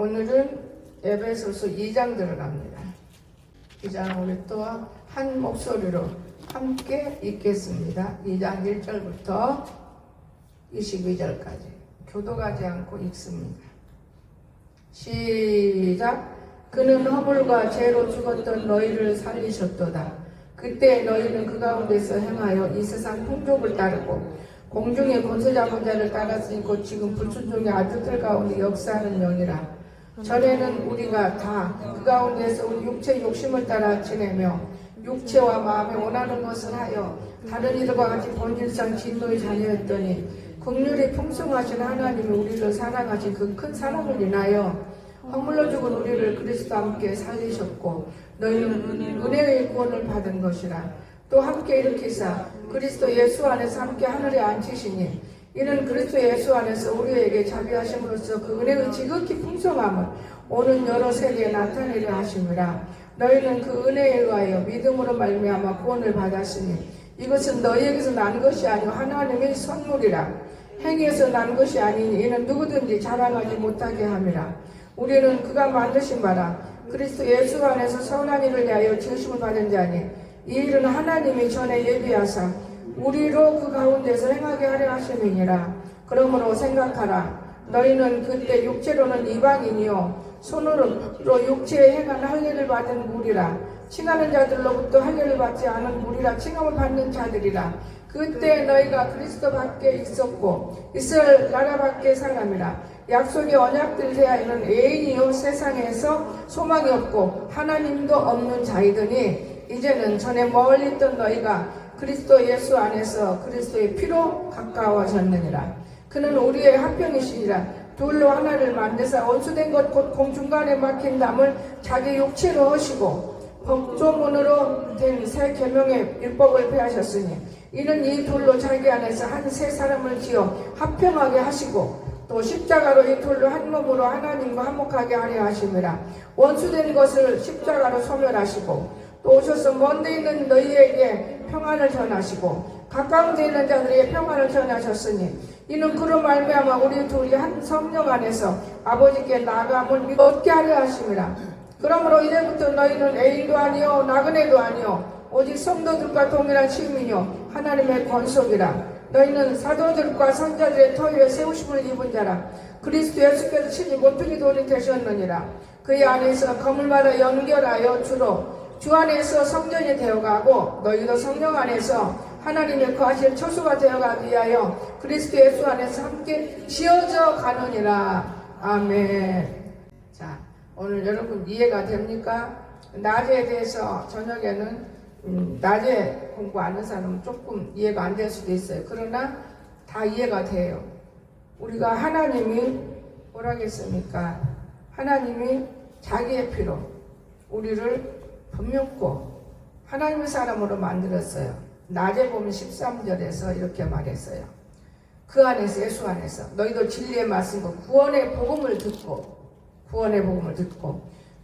오늘은 에베소서 2장 들어갑니다. 2장 우리 또 한 목소리로 함께 읽겠습니다. 2장 1절부터 22절까지 교도하지 않고 읽습니다. 시작. 그는 허물과 죄로 죽었던 너희를 살리셨도다. 그때 너희는 그 가운데서 행하여 이 세상 풍족을 따르고 공중의 권세 잡은 자를 따랐으니 곧 지금 불순종의 아들들 가운데 역사하는 영이라. 전에는 우리가 다 그 가운데서 우리 육체의 욕심을 따라 지내며 육체와 마음에 원하는 것을 하여 다른 이들과 같이 본질상 진노의 자녀였더니 긍휼이 풍성하신 하나님이 우리를 사랑하신 그 큰 사랑을 인하여 허물로 죽은 우리를 그리스도와 함께 살리셨고 너희는 은혜의 구원을 받은 것이라. 또 함께 일으키사 그리스도 예수 안에서 함께 하늘에 앉히시니 이는 그리스도 예수 안에서 우리에게 자비하심으로써 그 은혜의 지극히 풍성함을 오는 여러 세대에 나타내려 하심이라. 너희는 그 은혜에 의하여 믿음으로 말미암아 구원을 받았으니 이것은 너희에게서 난 것이 아니요 하나님의 선물이라. 행위에서 난 것이 아니니 이는 누구든지 자랑하지 못하게 함이라. 우리는 그가 만드신 바라 그리스도 예수 안에서 선한 일을 위하여 지으심을 받은 자니 이 일은 하나님이 전에 예비하사 우리로 그 가운데서 행하게 하려 하심이니라. 그러므로 생각하라. 너희는 그때 육체로는 이방인이요 손으로 육체에 행한 할례를 받은 무리라. 칭하는 자들로부터 할례를 받지 않은 무리라. 칭함을 받는 자들이라. 그때 너희가 그리스도 밖에 있었고 이스라엘 나라 밖에 사람이라. 약속의 언약들 대하여는 애인이요 세상에서 소망이 없고 하나님도 없는 자이더니 이제는 전에 멀리 있던 너희가 그리스도 예수 안에서 그리스도의 피로 가까워졌느니라. 그는 우리의 화평이시니라. 둘로 하나를 만드사 원수된 것 곧 공중간에 막힌 담을 자기 육체로 하시고 법조문으로 된 새 계명의 율법을 폐하셨으니 이는 이 둘로 자기 안에서 한 새 사람을 지어 화평하게 하시고 또 십자가로 이 둘로 한 몸으로 하나님과 화목하게 하려 하심이라. 원수된 것을 십자가로 소멸하시고 또 오셔서 먼 데 있는 너희에게 평안을 전하시고 가까운 데 있는 자들에게 평안을 전하셨으니 이는 그로 말미암아 우리 둘이 한 성령 안에서 아버지께 나아감을 얻게 하려 하심이라. 그러므로 이제부터 너희는 애인도 아니요 나그네도 아니요 오직 성도들과 동일한 시민이요 하나님의 권속이라. 너희는 사도들과 선자들의 터위에 세우심을 입은 자라. 그리스도 예수께서 친히 모퉁이 돌이 되셨느니라. 그의 안에서 거물마다 연결하여 주 안에서 성전이 되어가고 너희도 성령 안에서 하나님의 거하실 처소가 되어가기 위하여 그리스도 예수 안에서 함께 지어져 가느니라. 아멘. 자, 오늘 여러분 이해가 됩니까? 낮에 대해서 저녁에는 낮에 공부 안 하는 사람은 조금 이해가 안 될 수도 있어요. 그러나 다 이해가 돼요. 우리가 하나님이 뭐라겠습니까? 하나님이 자기의 피로 우리를 품먹고 하나님의 사람으로 만들었어요. 낮에 보면 13절에서 이렇게 말했어요. 그 안에서 예수 안에서 너희도 진리에 맞서고 구원의 복음을 듣고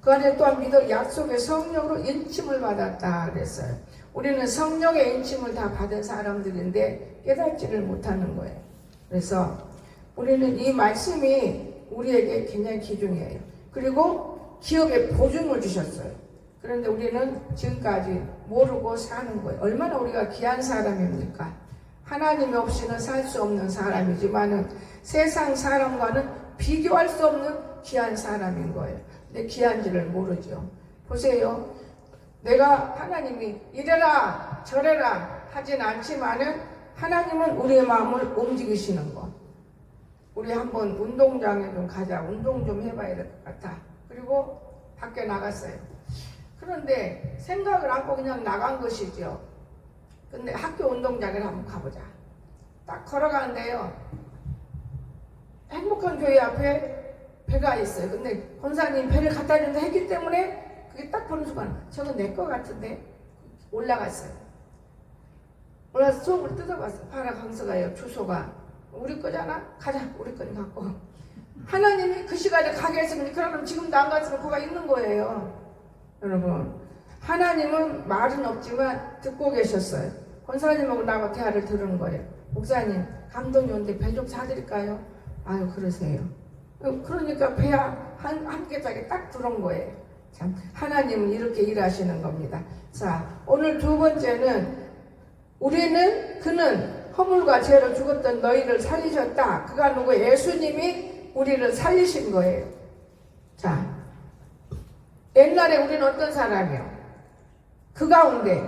그 안에 또한 믿어 약속의 성령으로 인침을 받았다 그랬어요. 우리는 성령의 인침을 다 받은 사람들인데 깨닫지를 못하는 거예요. 그래서 우리는 이 말씀이 우리에게 굉장히 귀중해요. 그리고 기업에 보증을 주셨어요. 그런데 우리는 지금까지 모르고 사는 거예요. 얼마나 우리가 귀한 사람입니까? 하나님 없이는 살 수 없는 사람이지만은 세상 사람과는 비교할 수 없는 귀한 사람인 거예요. 근데 귀한지를 모르죠. 보세요. 내가 하나님이 이래라 저래라 하진 않지만은 하나님은 우리의 마음을 움직이시는 거. 우리 한번 운동장에 좀 가자. 운동 좀 해봐야 될 것 같아. 그리고 밖에 나갔어요. 그런데 생각을 않고 그냥 나간 것이죠. 근데 학교 운동장에 한번 가보자. 딱 걸어가는데요. 행복한 교회 앞에 배가 있어요. 근데 권사님 배를 갖다 준다 했기 때문에 그게 딱 보는 순간 저건 내 거 같은데 올라갔어요. 올라가서 수업을 뜯어봤어요. 봐라 강서가요. 주소가 우리 거잖아. 가자. 우리 거니 갖고. 하나님이 그 시간에 가게 했으면 그러면 지금도 안 갔으면 그가 있는 거예요. 여러분 하나님은 말은 없지만 듣고 계셨어요. 권사님하고 나하고 대화를 들은 거예요. 목사님 감독이 오는데 배 좀 사드릴까요? 아유 그러세요. 그러니까 배야 한 개짝에 딱 들어온 거예요. 참 하나님은 이렇게 일하시는 겁니다. 자, 오늘 두 번째는 그는 허물과 죄로 죽었던 너희를 살리셨다. 그가 누구? 예수님이 우리를 살리신 거예요. 자, 옛날에 우리는 어떤 사람이요? 그 가운데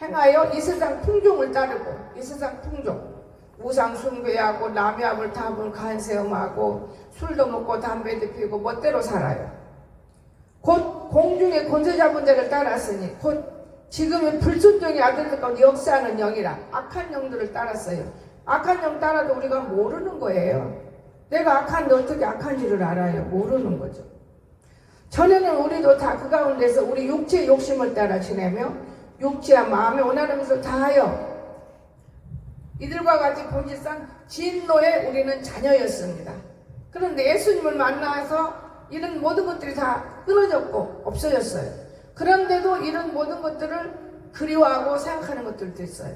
행하여 이 세상 풍종을 따르고, 이 세상 풍종, 우상 숭배하고 남의 앞을 탐을 간세음하고 술도 먹고 담배도 피우고 멋대로 살아요. 곧 공중의 권세 잡은 자를 따랐으니 곧 지금은 불순종의 아들들 가운데 역사하는 영이라. 악한 영들을 따랐어요. 악한 영 따라도 우리가 모르는 거예요. 내가 악한데 어떻게 악한지를 알아요? 모르는 거죠. 전에는 우리도 다 그 가운데서 우리 육체의 욕심을 따라 지내며 육체와 마음에 원하는 것을 다하여 이들과 같이 본질상 진노의 우리는 자녀였습니다. 그런데 예수님을 만나서 이런 모든 것들이 다 끊어졌고 없어졌어요. 그런데도 이런 모든 것들을 그리워하고 생각하는 것들도 있어요.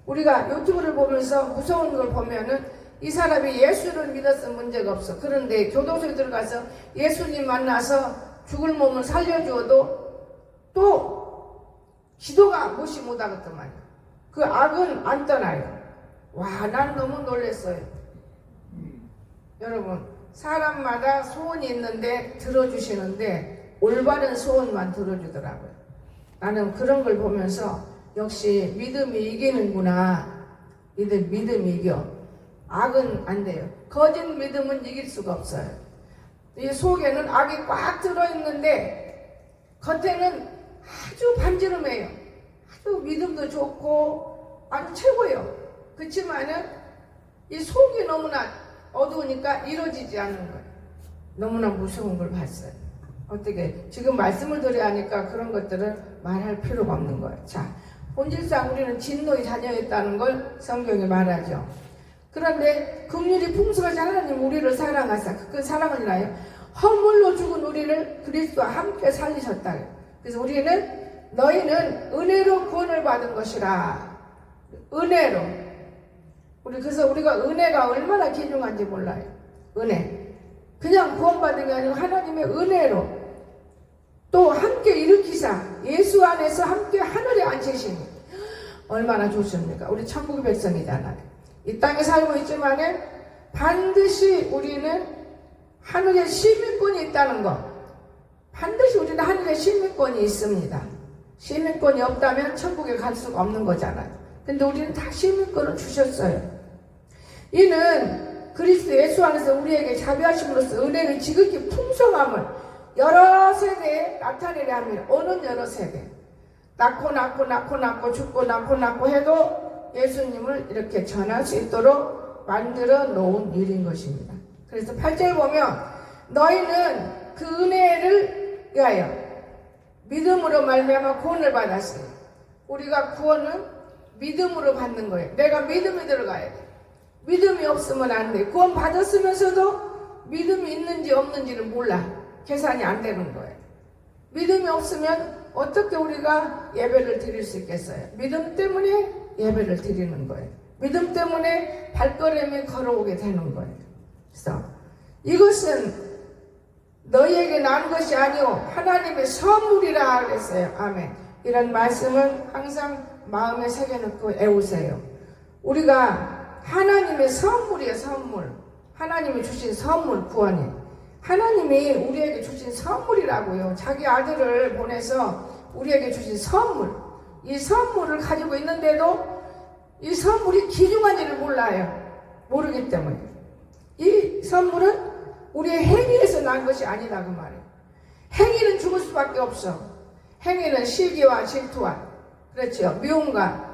우리가 유튜브를 보면서 무서운 걸 보면은 이 사람이 예수를 믿었으면 문제가 없어. 그런데 교도소에 들어가서 예수님 만나서 죽을 몸을 살려주어도 또 기도가 무시 못하겠더만요. 그 악은 안 떠나요. 와, 난 너무 놀랐어요. 여러분, 사람마다 소원이 있는데 들어주시는데 올바른 소원만 들어주더라고요. 나는 그런 걸 보면서 역시 믿음이 이기는구나. 믿음이 이겨. 악은 안 돼요. 거짓 믿음은 이길 수가 없어요. 이 속에는 악이 꽉 들어있는데 겉에는 아주 반지름해요. 아주 믿음도 좋고 아주 최고예요. 그렇지만은 이 속이 너무나 어두우니까 이루어지지 않는 거예요. 너무나 무서운 걸 봤어요. 어떻게 지금 말씀을 드려야 하니까 그런 것들을 말할 필요가 없는 거예요. 자, 본질상 우리는 진노의 자녀였다는 걸 성경이 말하죠. 그런데 긍휼이 풍성하신 하나님 우리를 사랑하사 그 사랑을 인하여 허물로 죽은 우리를 그리스도와 함께 살리셨다. 그래서 너희는 은혜로 구원을 받은 것이라. 은혜로. 그래서 우리가 은혜가 얼마나 귀중한지 몰라요. 은혜. 그냥 구원받은 게 아니고 하나님의 은혜로 또 함께 일으키사 예수 안에서 함께 하늘에 앉히시니 얼마나 좋습니까? 우리 천국의 백성이잖아요. 이 땅에 살고 있지만은 반드시 우리는 하늘에 시민권이 있다는 것. 반드시 우리는 하늘에 시민권이 있습니다. 시민권이 없다면 천국에 갈 수가 없는 거잖아요. 근데 우리는 다 시민권을 주셨어요. 이는 그리스도 예수 안에서 우리에게 자비하심으로써 은혜의 지극히 풍성함을 여러 세대에 나타내려 합니다. 어느 여러 세대. 낳고 죽고 해도 예수님을 이렇게 전할 수 있도록 만들어 놓은 일인 것입니다. 그래서 8절 보면 너희는 그 은혜를 위하여 믿음으로 말미암아 구원을 받았으니 우리가 구원은 믿음으로 받는 거예요. 내가 믿음이 들어가야 돼. 믿음이 없으면 안 돼. 구원 받았으면서도 믿음이 있는지 없는지를 몰라. 계산이 안 되는 거예요. 믿음이 없으면 어떻게 우리가 예배를 드릴 수 있겠어요? 믿음 때문에 예배를 드리는 거예요. 믿음 때문에 발걸음이 걸어오게 되는 거예요. 그래서 이것은 너희에게 난 것이 아니오 하나님의 선물이라 그랬어요. 아멘. 이런 말씀은 항상 마음에 새겨놓고 애우세요. 우리가 하나님의 선물이에요. 선물. 하나님이 주신 선물 구원이. 하나님이 우리에게 주신 선물이라고요. 자기 아들을 보내서 우리에게 주신 선물. 이 선물을 가지고 있는데도 이 선물이 귀중한지를 몰라요. 모르기 때문에. 이 선물은 우리의 행위에서 난 것이 아니다 그 말이에요. 행위는 죽을 수밖에 없어. 행위는 시기와 질투와 그렇죠. 미움과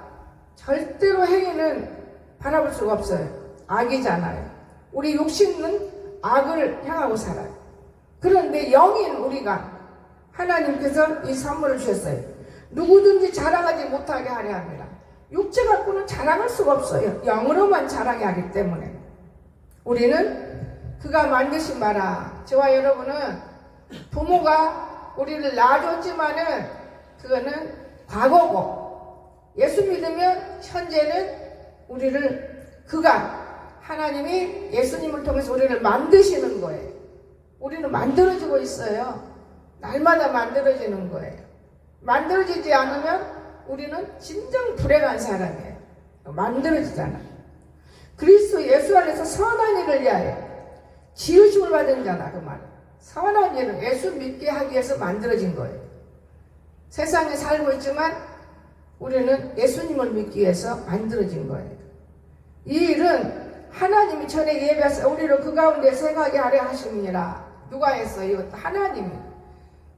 절대로 행위는 바라볼 수가 없어요. 악이잖아요. 우리 육신은 악을 향하고 살아요. 그런데 영인 우리가 하나님께서 이 선물을 주셨어요. 누구든지 자랑하지 못하게 하려 합니다. 육체 갖고는 자랑할 수가 없어요. 영으로만 자랑해야 하기 때문에. 우리는 그가 만드신 바라. 저와 여러분은 부모가 우리를 낳아줬지만은 그거는 과거고 예수 믿으면 현재는 우리를 그가 하나님이 예수님을 통해서 우리를 만드시는 거예요. 우리는 만들어지고 있어요. 날마다 만들어지는 거예요. 만들어지지 않으면 우리는 진정 불행한 사람이에요. 만들어지잖아요. 그리스도 예수 안에서 선한 일을 위하여 지으심을 받은 자다, 그 말. 선한 일을 예수 믿게 하기 위해서 만들어진 거예요. 세상에 살고 있지만 우리는 예수님을 믿기 위해서 만들어진 거예요. 이 일은 하나님이 전에 예비하사 우리를 그 가운데 생하게 하려 하심이니라. 누가 했어요? 이것도 하나님이.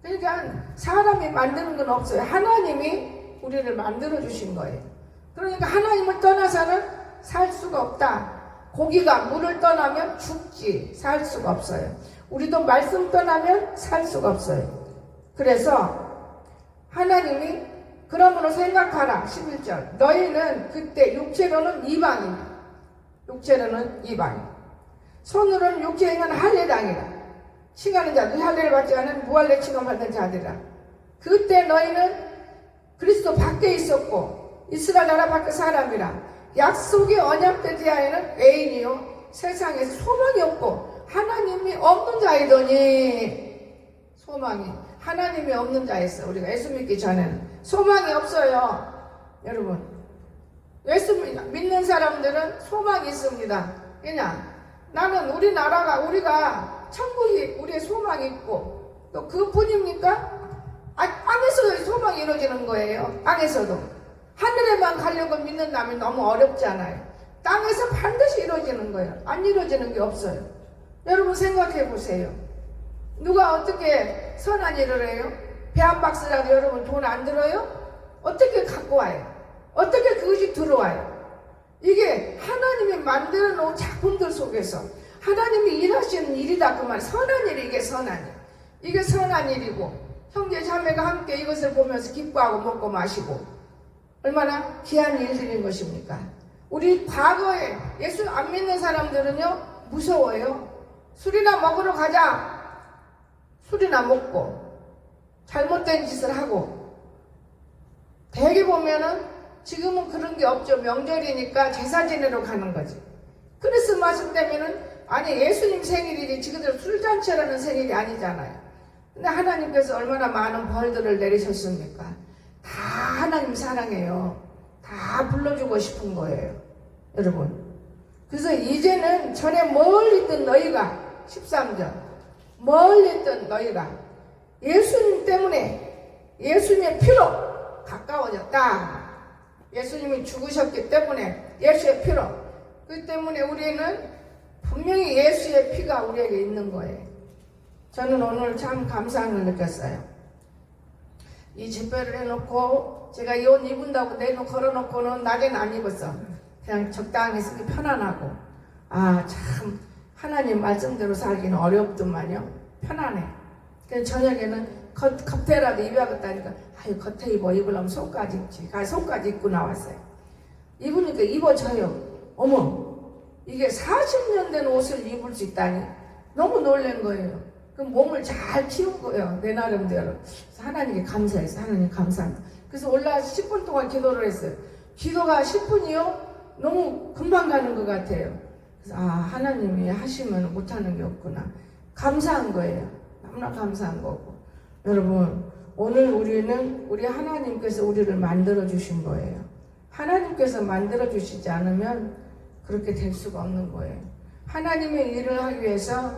그러니까 사람이 만드는 건 없어요. 하나님이 우리를 만들어 주신 거예요. 그러니까 하나님을 떠나서는 살 수가 없다. 고기가 물을 떠나면 죽지. 살 수가 없어요. 우리도 말씀 떠나면 살 수가 없어요. 그래서 하나님이 그러므로 생각하라. 11절. 너희는 그때 육체로는 이방인, 육체로는 이방인, 손으로는 육체 행한 할례당이라. 칭하는 자들, 할례를 받지 않은 무할례 칭함받는 자들이라. 그때 너희는 그리스도 밖에 있었고 이스라엘 나라 밖의 사람이라. 약속의 언약된 자에는 애인이요 세상에 소망이 없고 하나님이 없는 자이더니. 소망이 하나님이 없는 자였어. 우리가 예수 믿기 전에는 소망이 없어요. 여러분, 예수 믿는 사람들은 소망이 있습니다. 그냥 나는 우리가 천국이 우리의 소망이 있고 또 그뿐입니까? 땅에서도 소망이 이루어지는 거예요. 땅에서도. 하늘에만 가려고 믿는다면 너무 어렵잖아요. 땅에서 반드시 이루어지는 거예요. 안 이루어지는 게 없어요. 여러분 생각해 보세요. 누가 어떻게 선한 일을 해요? 배 한 박스라도 여러분 돈 안 들어요? 어떻게 갖고 와요? 어떻게 그것이 들어와요? 이게 하나님이 만들어 놓은 작품들 속에서 하나님이 일하시는 일이다, 그 말. 선한 일이, 이게 선한 일. 이게 선한 일이고 형제 자매가 함께 이것을 보면서 기뻐하고 먹고 마시고 얼마나 귀한 일들인 것입니까? 우리 과거에 예수 안 믿는 사람들은요 무서워요. 술이나 먹으러 가자. 술이나 먹고 잘못된 짓을 하고. 대개 보면은 지금은 그런 게 없죠. 명절이니까 제사 지내러 가는 거지. 크리스마스 때면은 아니 예수님 생일이지 지금들 술잔치라는 생일이 아니잖아요. 근데 하나님께서 얼마나 많은 벌들을 내리셨습니까? 다 하나님 사랑해요. 다 불러주고 싶은 거예요, 여러분. 그래서 이제는 전에 멀리 있던 너희가 13절 멀리 있던 너희가 예수님 때문에 예수님의 피로 가까워졌다. 예수님이 죽으셨기 때문에 예수의 피로. 그 때문에 우리는 분명히 예수의 피가 우리에게 있는 거예요. 저는 오늘 참 감사함을 느꼈어요. 이 집회를 해놓고 제가 이 옷 입은다고 내놓고 걸어놓고는 낮에는 안 입었어. 그냥 적당히 쓰기 편안하고. 아, 참 하나님 말씀대로 살기는 어렵더만요. 편안해. 그래서 저녁에는 겉에라도 입어야겠다니까 아유 겉에 입으려면 속까지 입지. 속까지 입고 나왔어요. 입으니까 입어져요. 어머, 이게 40년 된 옷을 입을 수 있다니 너무 놀란 거예요. 그 몸을 잘 키운 거예요, 내 나름대로. 그래서 하나님께 감사했어요. 하나님 감사합니다. 그래서 올라와서 10분 동안 기도를 했어요. 기도가 10분이요? 너무 금방 가는 것 같아요. 그래서 하나님이 하시면 못하는 게 없구나. 감사한 거예요. 너무나 감사한 거고. 여러분, 오늘 우리는 우리 하나님께서 우리를 만들어 주신 거예요. 하나님께서 만들어 주시지 않으면 그렇게 될 수가 없는 거예요. 하나님의 일을 하기 위해서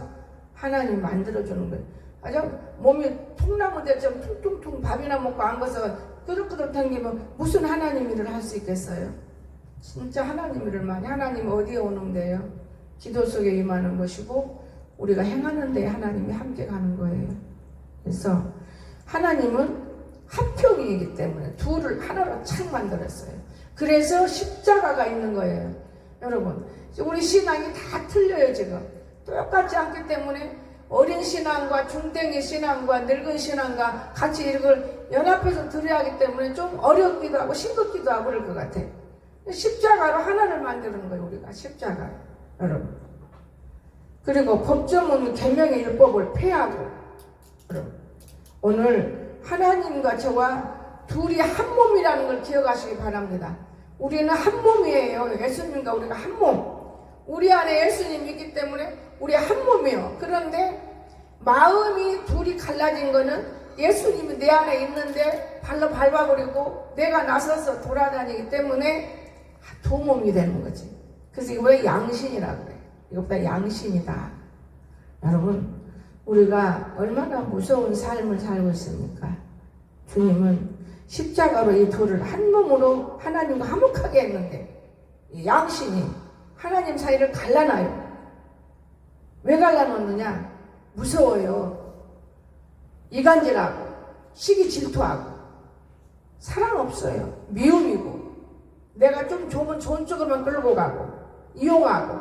하나님 만들어주는 거예요. 아주 몸이 통나무대처럼 퉁퉁퉁 밥이나 먹고 앉아서 끄덕끄덕 당기면 무슨 하나님 일을 할 수 있겠어요? 진짜 하나님 일을 많이. 하나님 어디에 오는데요? 기도 속에 임하는 것이고 우리가 행하는 데 하나님이 함께 가는 거예요. 그래서 하나님은 합평이기 때문에 둘을 하나로 착 만들었어요. 그래서 십자가가 있는 거예요. 여러분, 우리 신앙이 다 틀려요. 지금 똑같지 않기 때문에 어린 신앙과 중땡이 신앙과 늙은 신앙과 같이 이걸 연합해서 들어야 하기 때문에 좀 어렵기도 하고 싱겁기도 하고 그럴 것 같아요. 십자가로 하나를 만드는 거예요. 우리가 십자가, 여러분. 그리고 법정은 계명의 율법을 폐하고. 여러분, 오늘 하나님과 저와 둘이 한 몸이라는 걸 기억하시기 바랍니다. 우리는 한 몸이에요. 예수님과 우리가 한 몸. 우리 안에 예수님이 있기 때문에 우리 한 몸이에요. 그런데 마음이 둘이 갈라진 거는 예수님이 내 안에 있는데 발로 밟아버리고 내가 나서서 돌아다니기 때문에 두 몸이 되는 거지. 그래서 이거 왜 양신이라고 그래. 이것보다 양신이다. 여러분, 우리가 얼마나 무서운 삶을 살고 있습니까? 주님은 십자가로 이 둘을 한 몸으로 하나님과 화목하게 했는데 이 양신이 하나님 사이를 갈라놔요. 왜 갈라놓느냐? 무서워요. 이간질하고 시기 질투하고 사랑 없어요. 미움이고 내가 좀 좋으면 좋은 쪽으로만 끌고 가고 이용하고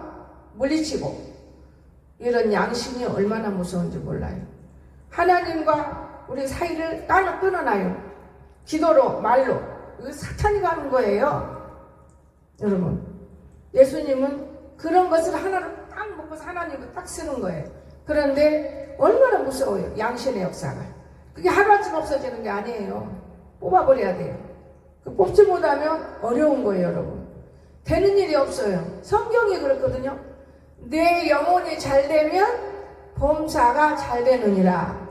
물리치고 이런 양심이 얼마나 무서운지 몰라요. 하나님과 우리 사이를 끊어놔요. 기도로 말로. 이거 사탄이 가는 거예요. 여러분, 예수님은 그런 것을 하나를 딱 먹고서 하나님을 딱 쓰는 거예요. 그런데 얼마나 무서워요. 양신의 역사가. 그게 하루아침에 없어지는 게 아니에요. 뽑아버려야 돼요. 뽑지 못하면 어려운 거예요, 여러분. 되는 일이 없어요. 성경이 그렇거든요. 내 영혼이 잘 되면 범사가 잘 되느니라.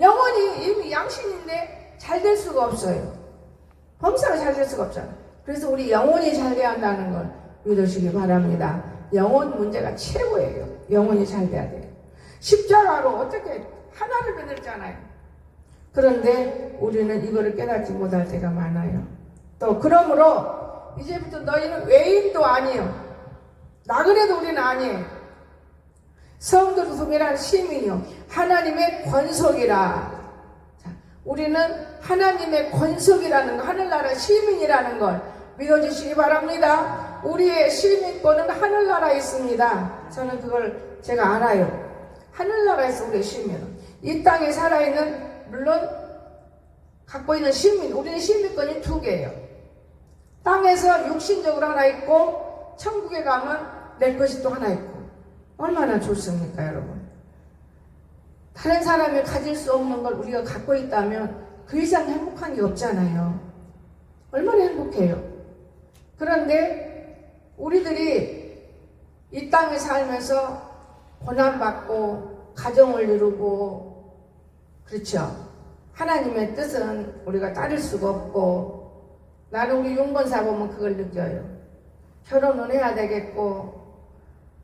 영혼이 이미 양신인데 잘 될 수가 없어요. 범사가 잘 될 수가 없잖아요. 그래서 우리 영혼이 잘 돼야 한다는 걸 믿으시기 바랍니다. 영혼 문제가 최고예요. 영혼이 잘 돼야 돼요. 십자가로 어떻게 하나를 만들잖아요. 그런데 우리는 이거를 깨닫지 못할 때가 많아요. 또 그러므로 이제부터 너희는 외인도 아니요 나그네도 우리는 아니에요. 성도로 소멸한 시민이요 하나님의 권속이라. 자, 우리는 하나님의 권속이라는 거, 하늘나라 시민이라는 걸 믿어주시기 바랍니다. 우리의 시민권은 하늘나라에 있습니다. 저는 그걸 제가 알아요. 하늘나라에서 우리의 시민은 이 땅에 살아있는, 물론 갖고 있는 시민, 우리는 시민권이 두 개예요. 땅에서 육신적으로 하나 있고 천국에 가면 내 것이 또 하나 있고. 얼마나 좋습니까, 여러분? 다른 사람이 가질 수 없는 걸 우리가 갖고 있다면 그 이상 행복한 게 없잖아요. 얼마나 행복해요. 그런데 우리들이 이 땅에 살면서 고난받고 가정을 이루고, 그렇죠? 하나님의 뜻은 우리가 따를 수가 없고, 나는 우리 용건사 보면 그걸 느껴요. 결혼은 해야 되겠고,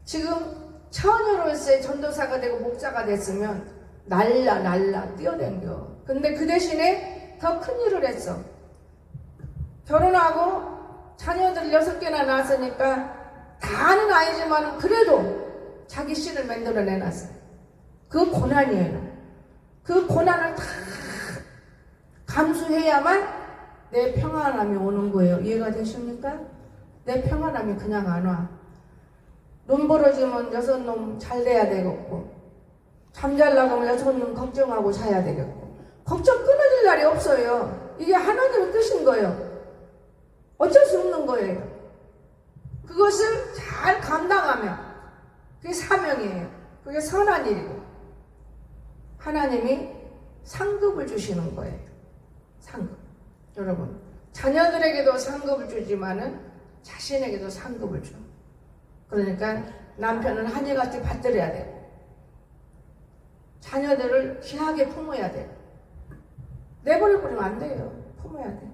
지금 처녀로서의 전도사가 되고 목자가 됐으면 날라 뛰어댕겨. 근데 그 대신에 더 큰 일을 했어. 결혼하고 자녀들 6개나 낳았으니까 다는 아니지만 그래도 자기 씨를 만들어내놨어요. 그 고난이에요. 그 고난을 다 감수해야만 내 평안함이 오는 거예요. 이해가 되십니까? 내 평안함이 그냥 안 와. 눈 벌어지면 6놈 잘 돼야 되겠고, 잠잘라고 하면 6놈 걱정하고 자야 되겠고, 걱정 끊어질 날이 없어요. 이게 하나님의 뜻인 거예요. 어쩔 수 없는 거예요. 그것을 잘 감당하면 그게 사명이에요. 그게 선한 일이고, 하나님이 상급을 주시는 거예요. 상급. 여러분, 자녀들에게도 상급을 주지만은 자신에게도 상급을 줘. 그러니까 남편은 하늘같이 받들어야 되고, 자녀들을 귀하게 품어야 돼요. 내버려버리면 안 돼요. 품어야 돼요.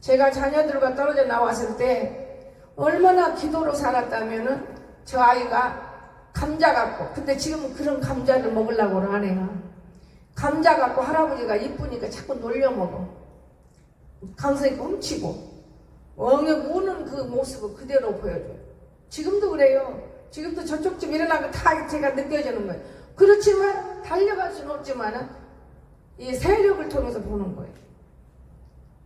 제가 자녀들과 떨어져 나왔을 때 얼마나 기도로 살았다면은 저 아이가 감자 갖고, 근데 지금 그런 감자를 먹으려고는 안 해요. 감자 갖고 할아버지가 이쁘니까 자꾸 놀려 먹어. 강석이 훔치고 엉에 우는 그 모습을 그대로 보여줘요. 지금도 그래요. 지금도 저쪽 집 일어난 거 다 제가 느껴지는 거예요. 그렇지만 달려갈 수는 없지만은 이 세력을 통해서 보는 거예요.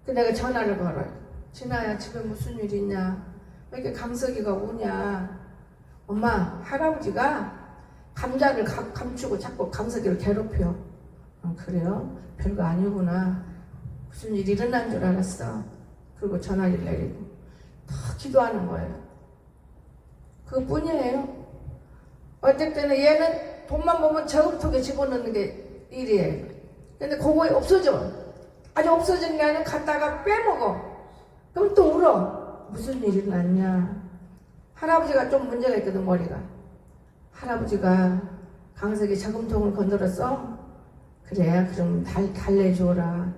그 내가 전화를 걸어요. 진아야, 집에 무슨 일 있냐? 왜 이렇게 강석이가 우냐? 엄마, 할아버지가 감자를 감추고 자꾸 강석이를 괴롭혀. 그래요? 별거 아니구나. 무슨 일이 일어난 줄 알았어. 그리고 전화를 내리고 더 기도하는 거예요. 그뿐이에요. 어떨 때는 얘는 돈만 보면 저금통에 집어넣는 게 일이에요. 근데 그거에 없어져. 아주 없어진 게 아니라 갖다가 빼먹어. 그럼 또 울어. 무슨 일이 났냐? 할아버지가 좀 문제가 있거든, 머리가. 할아버지가 강석이 저금통을 건드렸어. 그래, 그럼 달래줘라.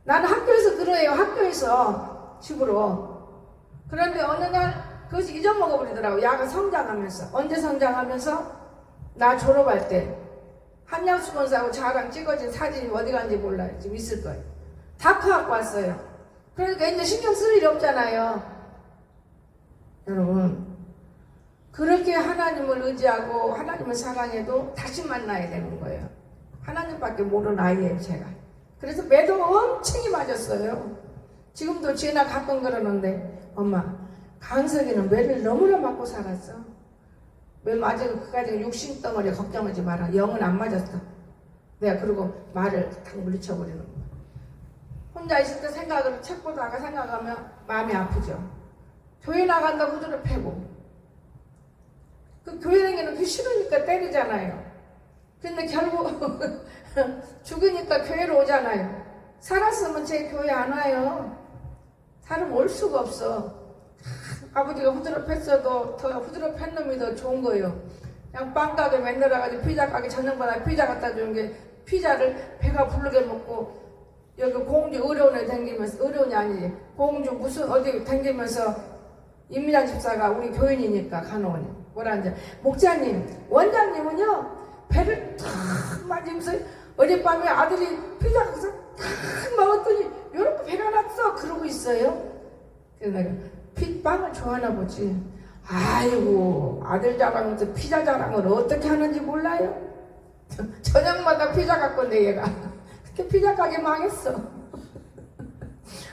나는 학교에서 그래요. 학교에서 집으로. 그런데 어느 날 그것이 잊어먹어버리더라고. 야가 성장하면서. 언제 성장하면서? 나 졸업할 때 한양수건사하고 저랑 찍어진 사진이 어디 간지 몰라요. 지금 있을 거예요. 다 커갖고 왔어요. 그러니까 이제 신경 쓸 일이 없잖아요. 여러분, 그렇게 하나님을 의지하고 하나님을 사랑해도 다시 만나야 되는 거예요. 하나님밖에 모르는 아이예요, 제가. 그래서 매도 엄청이 맞았어요. 지금도 지나 가끔 그러는데, 엄마, 강석이는 매를 너무나 맞고 살았어. 매 맞으면 그까지 육신덩어리 걱정하지 마라. 영은 안 맞았어. 내가 그러고 말을 탁 물리쳐버리는 거야. 혼자 있을 때 생각을 책 보다가 생각하면 마음이 아프죠. 교회 나간다 후드를 패고, 그 교회 다니는 그 싫으니까 때리잖아요. 근데 결국 죽으니까 교회로 오잖아요. 살았으면 제 교회 안 와요. 사람 올 수가 없어. 아버지가 후드를 팼어도 더 후드를 팬 놈이 더 좋은 거예요. 그냥 빵 가게 맨날 와가지고 피자 가게 저녁마다 피자 갖다 주는 게 피자를 배가 부르게 먹고 여기 공주 의료원에 다니면서, 의료원이 아니지, 공주 무슨 어디 다니면서 임미장 집사가 우리 교인이니까 간호원이 뭐라 하는지, 목자님, 원장님은요 배를 탁 맞으면서 어젯밤에 아들이 피자 가서 탁 먹었더니 요렇게 배가 났어 그러고 있어요. 그래서 내가 빵을 좋아하나 보지. 아이고, 아들 자랑하면서 피자 자랑을 어떻게 하는지 몰라요? 저녁마다 피자 갖고 온대 얘가. 그때 피자 가게 망했어.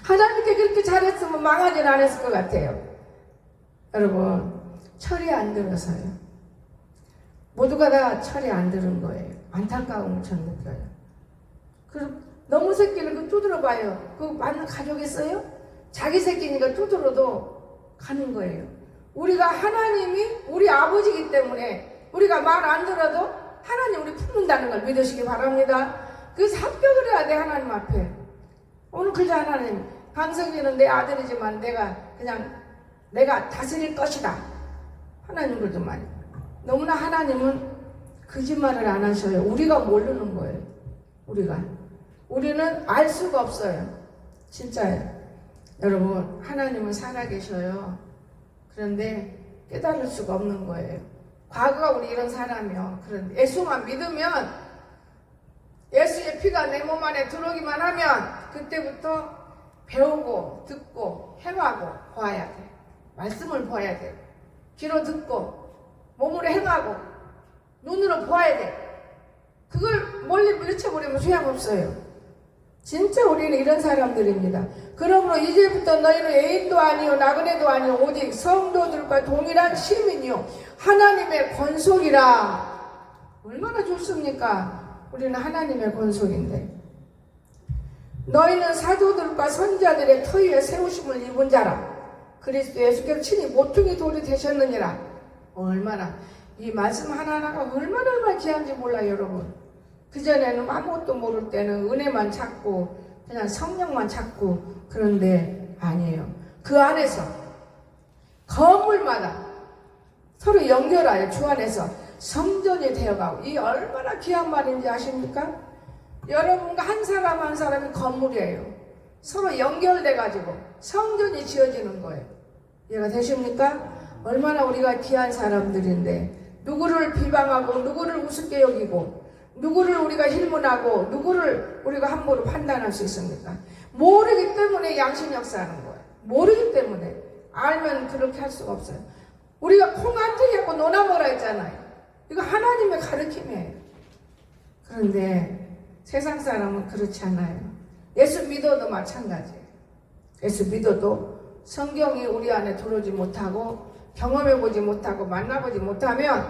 하나님께 그렇게 잘했으면 망하진 않았을 것 같아요. 여러분, 철이 안 들어서요. 모두가 다 철이 안 들은 거예요. 안타까움을 전 느껴요. 그럼 너무 새끼를 그 두드려봐요. 그거 맞는 가족 있어요? 자기 새끼니까 두드려도 가는 거예요. 우리가 하나님이 우리 아버지이기 때문에 우리가 말 안 들어도 하나님 우리 품는다는 걸 믿으시기 바랍니다. 그래서 합격을 해야 돼, 하나님 앞에. 오늘 그저 하나님, 강석이는 내 아들이지만 내가 다스릴 것이다. 하나님을 좀 많이. 너무나 하나님은 거짓말을 안 하셔요. 우리가 모르는 거예요. 우리는 알 수가 없어요. 진짜예요. 여러분, 하나님은 살아계셔요. 그런데 깨달을 수가 없는 거예요. 과거가 우리 이런 사람이요. 그런데 예수만 믿으면, 예수의 피가 내 몸 안에 들어오기만 하면 그때부터 배우고 듣고 행하고 봐야 돼. 말씀을 봐야 돼. 귀로 듣고 몸으로 행하고 눈으로 보아야 돼. 그걸 멀리 물리쳐버리면 소용없어요. 진짜 우리는 이런 사람들입니다. 그러므로 이제부터 너희는 애인도 아니요 나그네도 아니요 오직 성도들과 동일한 시민이요 하나님의 권속이라. 얼마나 좋습니까? 우리는 하나님의 권속인데. 너희는 사도들과 선지자들의 터위에 세우심을 입은 자라. 그리스도 예수께서 친히 모퉁이 돌이 되셨느니라. 얼마나 이 말씀 하나하나가 얼마나 귀한지 몰라요, 여러분. 그전에는 아무것도 모를 때는 은혜만 찾고 그냥 성령만 찾고 그런데 아니에요. 그 안에서 건물마다 서로 연결하여 주 안에서 성전이 되어가고, 이 얼마나 귀한 말인지 아십니까? 여러분과 한 사람 한 사람이 건물이에요. 서로 연결돼가지고 성전이 지어지는 거예요. 이해가 되십니까? 얼마나 우리가 귀한 사람들인데 누구를 비방하고 누구를 우습게 여기고 누구를 우리가 힐문하고 누구를 우리가 함부로 판단할 수 있습니까? 모르기 때문에 양심 역사하는 거예요. 모르기 때문에. 알면 그렇게 할 수가 없어요. 우리가 콩한테 갖고 노나무라 했잖아요. 이거 하나님의 가르침이에요. 그런데 세상 사람은 그렇지 않아요. 예수 믿어도 마찬가지예요. 예수 믿어도 성경이 우리 안에 들어오지 못하고 경험해보지 못하고 만나보지 못하면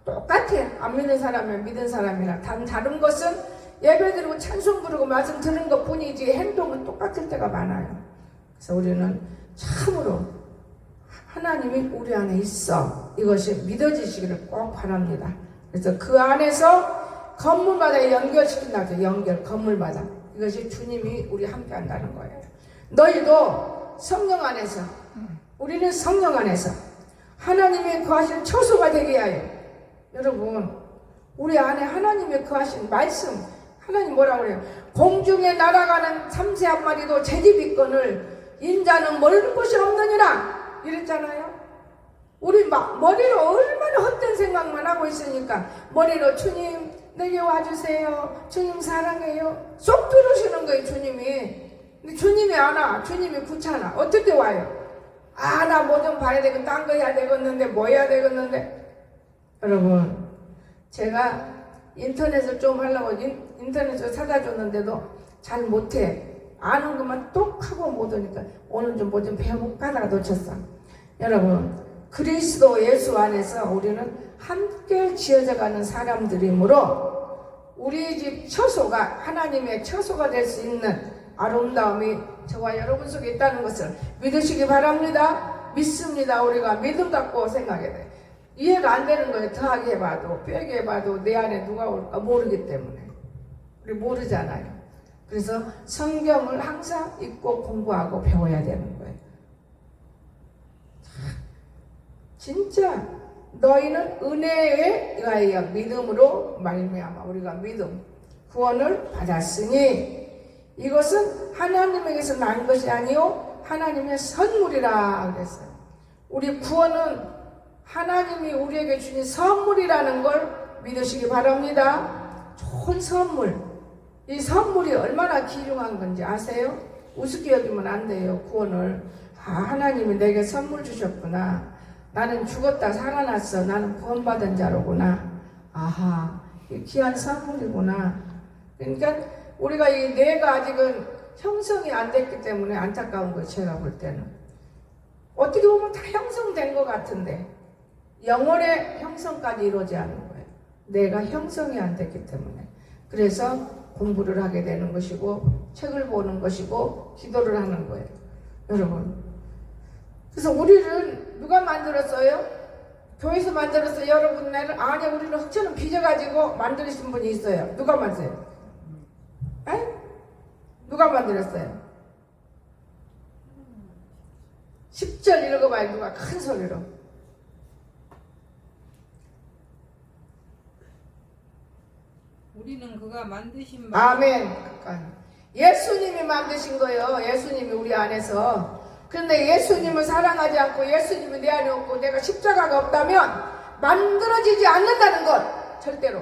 똑같아. 안 믿는 사람이랑 믿은 사람이랑. 다른 것은 예배드리고 찬송 부르고 말씀 듣는 것 뿐이지 행동은 똑같을 때가 많아요. 그래서 우리는 참으로 하나님이 우리 안에 있어. 이것이 믿어지시기를 꼭 바랍니다. 그래서 그 안에서 건물마다 연결시킨다고. 연결, 건물마다. 이것이 주님이 우리 함께 한다는 거예요. 너희도 성령 안에서, 우리는 성령 안에서 하나님의 거하신 처소가 되게 하여. 여러분, 우리 안에 하나님의 거하신 말씀, 하나님 뭐라고 그래요? 공중에 날아가는 참새 한 마리도 제 집 있거늘 인자는 멀은 곳이 없느니라 이랬잖아요. 우리 머리로 얼마나 헛된 생각만 하고 있으니까 머리로 주님 내게 와주세요. 주님 사랑해요. 쏙 들으시는 거예요 주님이. 근데 주님이 안 와. 주님이 귀찮아. 어떻게 와요? 아 나 뭐 좀 봐야 되고 딴 거 해야 되겠는데 뭐 해야 되겠는데. 여러분 제가 인터넷을 좀 하려고 인터넷을 찾아줬는데도 잘 못해. 아는 것만 똑 하고 못 오니까 오늘 좀 뭐 좀 배워볼까 하다가 놓쳤어. 여러분 그리스도 예수 안에서 우리는 함께 지어져가는 사람들이므로 우리 집 처소가 하나님의 처소가 될 수 있는 아름다움이 저와 여러분 속에 있다는 것을 믿으시기 바랍니다. 믿습니다. 우리가 믿음 갖고 생각해야 돼. 이해가 안 되는 거예요. 더하게 해봐도 빼게 해봐도 내 안에 누가 올까 모르기 때문에. 우리 모르잖아요. 그래서 성경을 항상 읽고 공부하고 배워야 되는 거예요. 진짜 너희는 은혜에 의하여 믿음으로 말미암아 우리가 믿음 구원을 받았으니 이것은 하나님에게서 난 것이 아니요 하나님의 선물이라 그랬어요. 우리 구원은 하나님이 우리에게 주신 선물이라는 걸 믿으시기 바랍니다. 좋은 선물. 이 선물이 얼마나 귀중한 건지 아세요? 우습게 여기면 안 돼요. 구원을. 아 하나님이 내게 선물 주셨구나. 나는 죽었다 살아났어. 나는 구원받은 자로구나. 아하 귀한 선물이구나. 그러니까 우리가 이 뇌가 아직은 형성이 안 됐기 때문에 안타까운 거예요. 제가 볼 때는 어떻게 보면 다 형성된 것 같은데 영혼의 형성까지 이루어지지 않은 거예요. 뇌가 형성이 안 됐기 때문에. 그래서 공부를 하게 되는 것이고 책을 보는 것이고 기도를 하는 거예요. 여러분 그래서 우리를 누가 만들었어요? 교회에서 만들었어요? 여러분네를? 아니 우리는 흙처럼 빚어가지고 만드신 분이 있어요. 누가 만들었어요? 에? 누가 만들었어요? 10절 읽어봐요. 누가 큰 소리로. 우리는 그가 만드신 아멘. 예수님이 만드신 거예요. 예수님이 우리 안에서. 그런데 예수님을 사랑하지 않고 예수님이 내 안에 없고 내가 십자가가 없다면 만들어지지 않는다는 것. 절대로.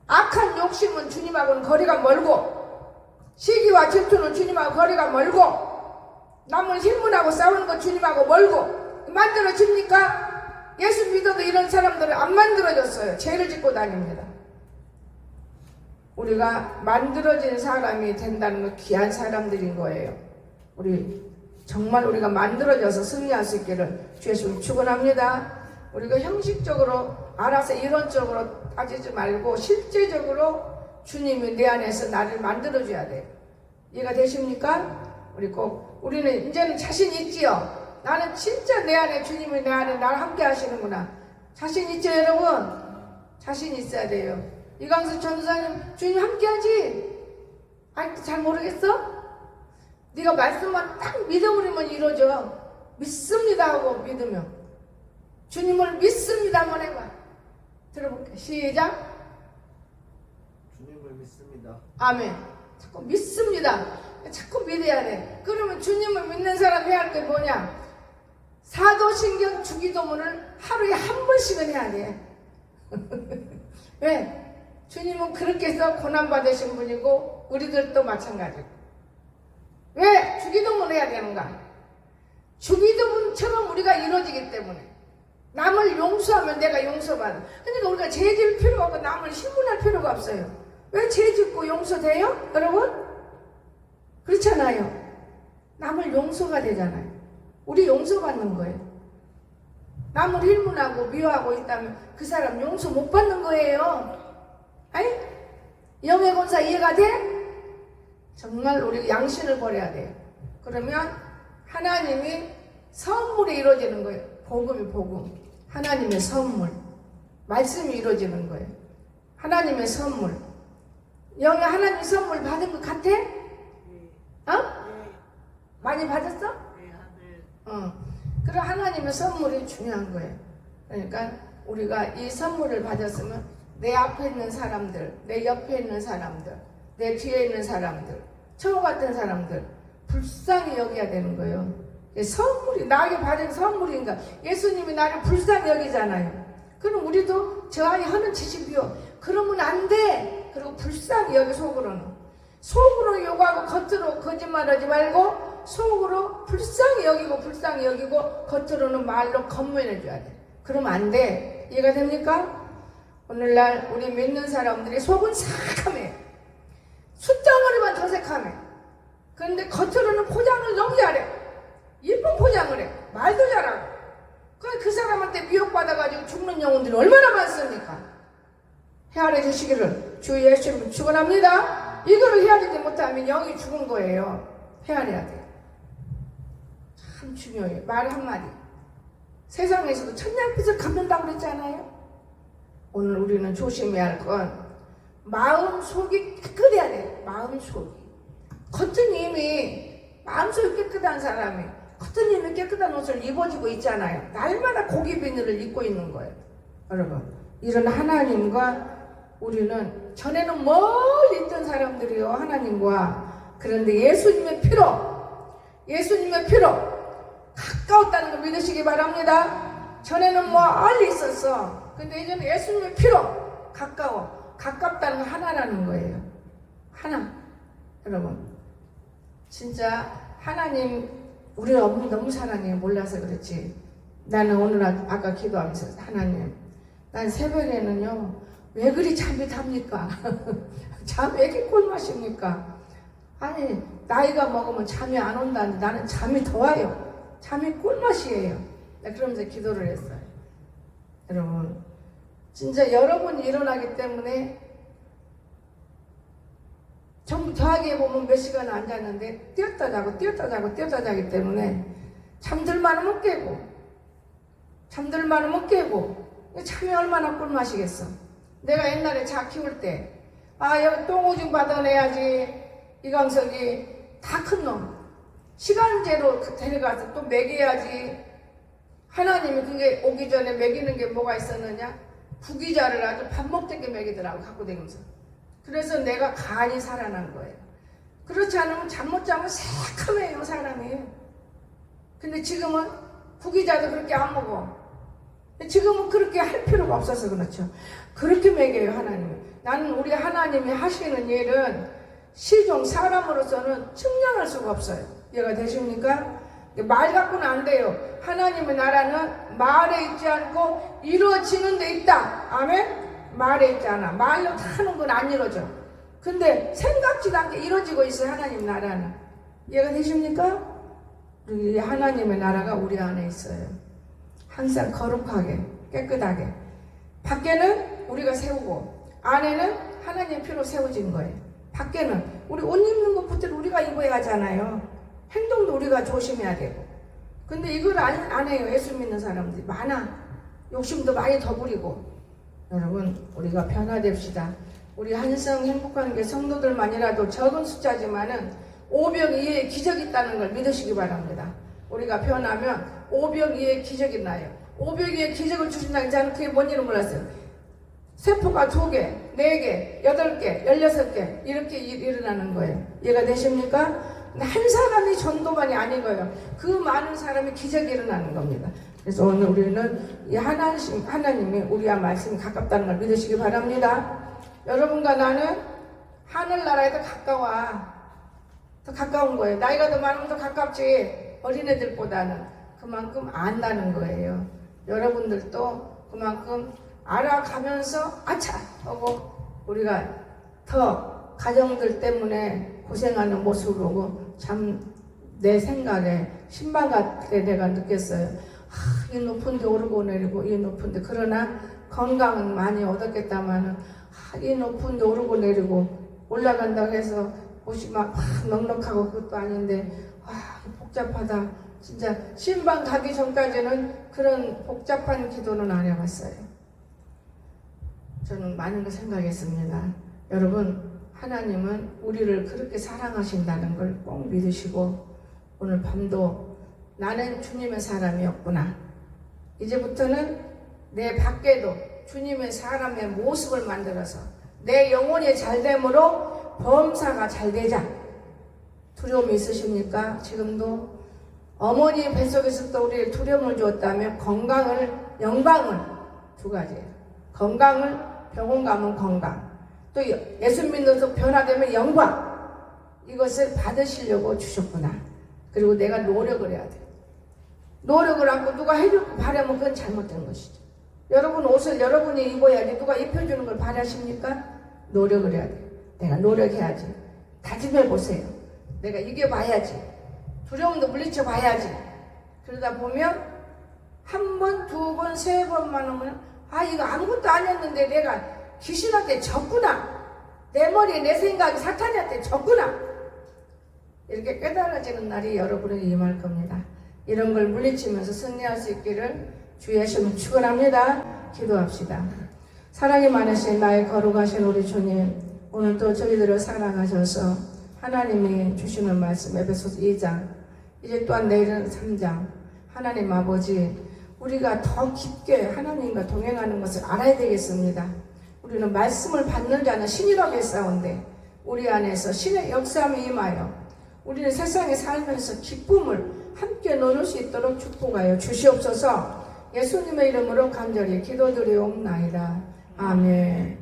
악한 욕심은 주님하고는 거리가 멀고 시기와 질투는 주님하고 거리가 멀고 남을 힘문하고 싸우는 건 주님하고 멀고 만들어집니까? 예수 믿어도 이런 사람들은 안 만들어졌어요. 죄를 짓고 다닙니다. 우리가 만들어진 사람이 된다는 건 귀한 사람들인 거예요. 우리 정말 우리가 만들어져서 승리할 수 있기를 주 예수님 축원합니다. 우리가 형식적으로 알아서 이론적으로 따지지 말고 실제적으로 주님이 내 안에서 나를 만들어줘야 돼요. 이해가 되십니까? 우리는 이제는 자신 있지요? 나는 진짜 내 안에 주님이 내 안에 나를 함께 하시는구나. 자신 있죠 여러분? 자신 있어야 돼요. 이광수 전도사님 주님 함께 하지? 아직도 잘 모르겠어? 네가 말씀만 딱 믿음으로만 이루어져. 믿습니다 하고 믿으면 주님을 믿습니다 한번 해봐. 들어볼게. 시작. 주님을 믿습니다. 아멘. 자꾸 믿습니다. 자꾸 믿어야 돼. 그러면 주님을 믿는 사람 해야 할 게 뭐냐? 사도신경 주기도문을 하루에 한 번씩은 해야 돼. 왜? 주님은 그렇게 해서 고난받으신 분이고 우리들도 마찬가지고. 왜 주기도문 해야 되는가? 주기도문처럼 우리가 이루어지기 때문에. 남을 용서하면 내가 용서받아. 그러니까 우리가 죄 질 필요가 없고 남을 신문할 필요가 없어요. 왜 죄 짓고 용서돼요? 여러분? 그렇잖아요. 남을 용서가 되잖아요. 우리 용서받는 거예요. 남을 힐문하고 미워하고 있다면 그 사람 용서 못 받는 거예요. 아니? 영의 권사 이해가 돼? 정말 우리 양심을 버려야 돼요. 그러면 하나님이 선물이 이루어지는 거예요. 복음이 복음. 하나님의 선물. 말씀이 이루어지는 거예요. 하나님의 선물. 영의 하나님 선물 받은 것 같아? 어? 많이 받았어? 그럼 하나님의 선물이 중요한 거예요. 그러니까 우리가 이 선물을 받았으면 내 앞에 있는 사람들, 내 옆에 있는 사람들, 내 뒤에 있는 사람들, 처음 같은 사람들 불쌍히 여겨야 되는 거예요. 선물이, 나에게 받은 선물인가. 예수님이 나를 불쌍히 여기잖아요. 그럼 우리도 저 안에 하는 짓이요. 그러면 안 돼. 그리고 불쌍히 여기 속으로는. 속으로 요구하고 겉으로 거짓말하지 말고 속으로 불쌍히 여기고 겉으로는 말로 건면해줘야 돼. 그러면 안 돼. 이해가 됩니까? 오늘날 우리 믿는 사람들이 속은 새카매. 숫덩어리만 더 새카매. 그런데 겉으로는 포장을 너무 잘해. 예쁜 포장을 해. 말도 잘하고. 그 사람한테 미혹받아가지고 죽는 영혼들이 얼마나 많습니까? 헤아려 주시기를 주 예수님 축원합니다. 이거를 헤아리지 못하면 영이 죽은 거예요. 헤아려야 돼요. 참 중요해요. 말 한마디. 세상에서도 천냥빚을 갚는다고 그랬잖아요. 오늘 우리는 조심해야 할 건 마음속이 깨끗해야 돼요. 마음속이. 겉은 이미 마음속이 깨끗한 사람이 겉은 이미 깨끗한 옷을 입어주고 있잖아요. 날마다 고기 비늘을 입고 있는 거예요. 여러분, 이런 하나님과 우리는 전에는 멀리 있던 사람들이요. 하나님과. 그런데 예수님의 피로 가까웠다는 걸 믿으시기 바랍니다. 전에는 멀리 있었어. 근데 이제는 예수님의 피로 가깝다는 건 하나라는 거예요. 하나. 여러분, 진짜 하나님 우리를 너무 사랑해. 몰라서 그렇지. 나는 오늘 아까 기도하면서 하나님, 난 새벽에는요 왜 그리 잠이 답니까? 잠 왜 이렇게 꿀맛입니까? 아니, 나이가 먹으면 잠이 안 온다는데 나는 잠이 더 와요. 잠이 꿀맛이에요. 그러면서 기도를 했어요. 여러분, 진짜 여러분이 일어나기 때문에 전부 더하게 보면 몇 시간 앉았는데 뛰었다 자기 때문에 잠들만은 못 깨고 잠이 얼마나 꿀맛이겠어. 내가 옛날에 자 키울 때 여기 똥오줌 받아내야지. 이광석이 다 큰 놈 시간제로 데려가서 또 먹여야지. 하나님이 그게 오기 전에 먹이는 게 뭐가 있었느냐? 부기자를 아주 밥 먹던 게 먹이더라고. 갖고 다니면서. 그래서 내가 간이 살아난 거예요. 그렇지 않으면 잠 못 자면 새카매요 사람이. 근데 지금은 부기자도 그렇게 안 먹어. 지금은 그렇게 할 필요가 없어서 그렇죠. 그렇게 먹여요 하나님이. 나는 우리 하나님이 하시는 일은 시종 사람으로서는 측량할 수가 없어요. 이해가 되십니까? 말 갖고는 안 돼요. 하나님의 나라는 말에 있지 않고 이루어지는 데 있다. 아멘? 말에 있지 않아. 말로 다 하는 건 안 이루어져. 근데 생각지도 않게 이루어지고 있어요. 하나님 나라는. 이해가 되십니까? 우리 하나님의 나라가 우리 안에 있어요. 항상 거룩하게 깨끗하게. 밖에는 우리가 세우고 안에는 하나님의 피로 세워진 거예요. 밖에는 우리 옷 입는 것부터 우리가 입어야 하잖아요. 행동도 우리가 조심해야 되고. 근데 이걸 안 해요. 예수 믿는 사람들이 많아. 욕심도 많이 더 부리고. 여러분, 우리가 변화됩시다. 우리 한성 행복한 게 성도들만이라도 적은 숫자지만은 오병 이에 기적이 있다는 걸 믿으시기 바랍니다. 우리가 변하면 오병 이에 기적이 나요. 오병 이에 기적을 주신다는 자는 그게 뭔지를 몰랐어요. 세포가 2개, 4개, 8개, 16개 이렇게 일어나는 거예요. 이해가 되십니까? 한 사람이 전도만이 아닌 거예요. 그 많은 사람이 기적이 일어나는 겁니다. 그래서 오늘 우리는 이 하나님이 우리와 말씀이 가깝다는 걸 믿으시기 바랍니다. 여러분과 나는 하늘나라에 더 가까운 거예요. 나이가 더 많으면 더 가깝지. 어린애들보다는 그만큼 안다는 거예요. 여러분들도 그만큼 알아가면서 아차 하고 우리가 더 가정들 때문에 고생하는 모습을 보고 참 내 생각에 신방 같게 내가 느꼈어요. 이 높은 데 오르고 내리고 이 높은 데 그러나 건강은 많이 얻었겠다마는 이 높은 데 오르고 내리고 올라간다고 해서 옷이 막 넉넉하고 그것도 아닌데 복잡하다. 진짜 신방 가기 전까지는 그런 복잡한 기도는 안 해봤어요. 저는 많은 걸 생각했습니다. 여러분, 하나님은 우리를 그렇게 사랑하신다는 걸 꼭 믿으시고 오늘 밤도 나는 주님의 사람이었구나. 이제부터는 내 밖에도 주님의 사람의 모습을 만들어서 내 영혼이 잘됨으로 범사가 잘되자. 두려움이 있으십니까? 지금도 어머니 뱃속에서도 우리의 두려움을 주었다면 영광을 두 가지예요. 건강을, 병원 가면 건강, 또 예수 믿어서 변화되면 영광. 이것을 받으시려고 주셨구나. 그리고 내가 노력을 해야 돼. 노력을 하고 누가 해주고 바라면 그건 잘못된 것이죠. 여러분 옷을 여러분이 입어야지 누가 입혀주는 걸 바라십니까? 노력을 해야 돼. 내가 노력해야지. 다짐해 보세요. 내가 이겨봐야지. 두려움도 물리쳐 봐야지. 그러다 보면 한 번, 두 번, 세 번만 하면 이거 아무것도 아니었는데 내가 귀신한테 졌구나. 내 머리에 내 생각이 사탄한테 졌구나. 이렇게 깨달아지는 날이 여러분에게 임할 겁니다. 이런 걸 물리치면서 승리할 수 있기를 주의 이름으로 축원합니다. 기도합시다. 사랑이 많으신 나의 거룩하신 우리 주님, 오늘도 저희들을 사랑하셔서 하나님이 주시는 말씀 에베소서 2장, 이제 또한 내일은 3장, 하나님 아버지, 우리가 더 깊게 하나님과 동행하는 것을 알아야 되겠습니다. 우리는 말씀을 받는 자는 신이라고 싸운데 우리 안에서 신의 역사함이 임하여 우리는 세상에 살면서 기쁨을 함께 나눌 수 있도록 축복하여 주시옵소서. 예수님의 이름으로 간절히 기도드리옵나이다. 아멘.